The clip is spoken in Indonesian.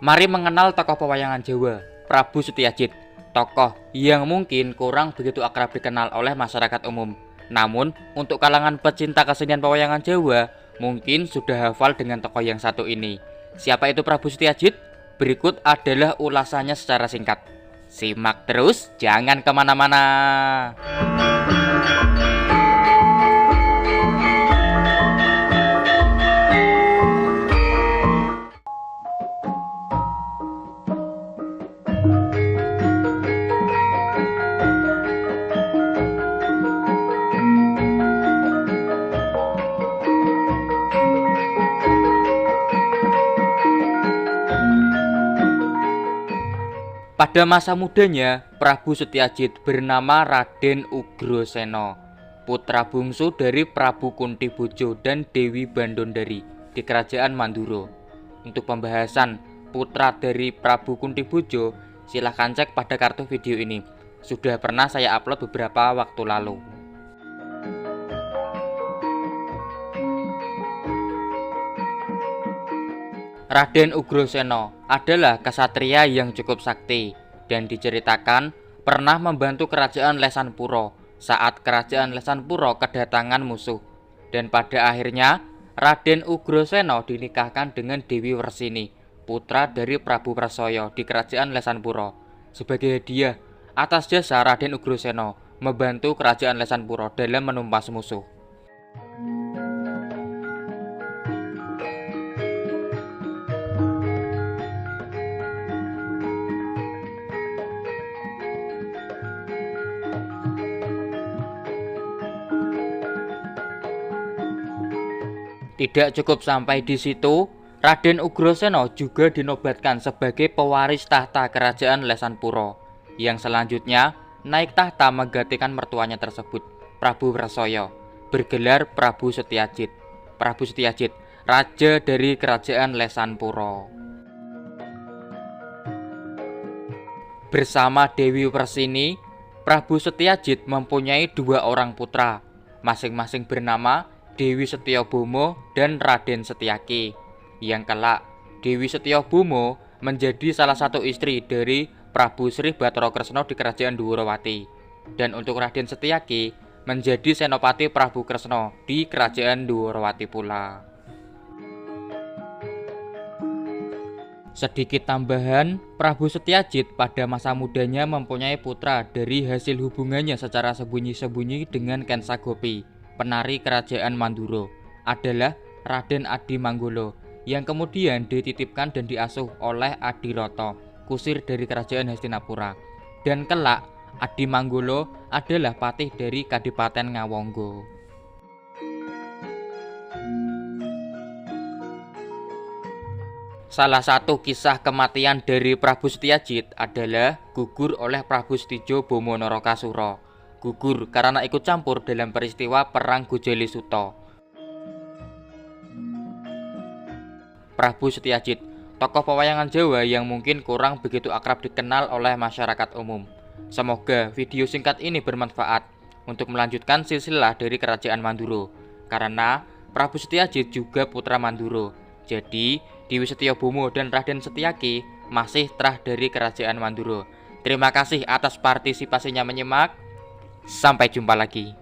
Mari mengenal tokoh pewayangan Jawa, Prabu Setyajid. Tokoh yang mungkin kurang begitu akrab dikenal oleh masyarakat umum. Namun, untuk kalangan pecinta kesenian pewayangan Jawa, mungkin sudah hafal dengan tokoh yang satu ini. Siapa itu Prabu Setyajid? Berikut adalah ulasannya secara singkat. Simak terus, jangan kemana-mana. Pada masa mudanya, Prabu Setyajid bernama Raden Ugrasena, putra bungsu dari Prabu Kuntiboja dan Dewi Bandondari di Kerajaan Mandura. Untuk pembahasan putra dari Prabu Kuntiboja, silahkan cek pada kartu video ini. Sudah pernah saya upload beberapa waktu lalu. Raden Ugrasena adalah kesatria yang cukup sakti dan diceritakan pernah membantu kerajaan Lesanpura saat kerajaan Lesanpura kedatangan musuh. Dan pada akhirnya Raden Ugrasena dinikahkan dengan Dewi Wresini, putra dari Prabu Prasaya di kerajaan Lesanpura. Sebagai hadiah atas jasa Raden Ugrasena membantu kerajaan Lesanpura dalam menumpas musuh. Tidak cukup sampai di situ, Raden Ugrasena juga dinobatkan sebagai pewaris tahta kerajaan Lesanpura, yang selanjutnya naik tahta menggantikan mertuanya tersebut, Prabu Prasaya, bergelar Prabu Setyajid. Prabu Setyajid, raja dari kerajaan Lesanpura. Bersama Dewi Wresini, Prabu Setyajid mempunyai dua orang putra, masing-masing bernama Dewi Setyabama dan Raden Setyaki. Yang kelak, Dewi Setyabama menjadi salah satu istri dari Prabu Sri Bathara Kresna di kerajaan Dwarawati. Dan untuk Raden Setyaki menjadi senopati Prabu Kresna di kerajaan Dwarawati pula. Sedikit tambahan, Prabu Setyajid pada masa mudanya mempunyai putra dari hasil hubungannya secara sembunyi-sembunyi dengan Kensagopi, penari kerajaan Mandura, adalah Raden Adimanggala, yang kemudian dititipkan dan diasuh oleh Adirata, kusir dari kerajaan Hastinapura. Dan kelak, Adimanggala adalah patih dari Kadipaten Ngawangga. Salah satu kisah kematian dari Prabu Setyajid adalah gugur oleh Prabu Setijabama Narakasura. Gugur karena ikut campur dalam peristiwa Perang Gojali Suta. Prabu Setyajid, tokoh pewayangan Jawa yang mungkin kurang begitu akrab dikenal oleh masyarakat umum. Semoga video singkat ini bermanfaat untuk melanjutkan silsilah dari kerajaan Mandura, karena Prabu Setyajid juga putra Mandura. Jadi, Dewi Setyabama dan Raden Setyaki masih terah dari kerajaan Mandura. Terima kasih atas partisipasinya menyimak. Sampai jumpa lagi.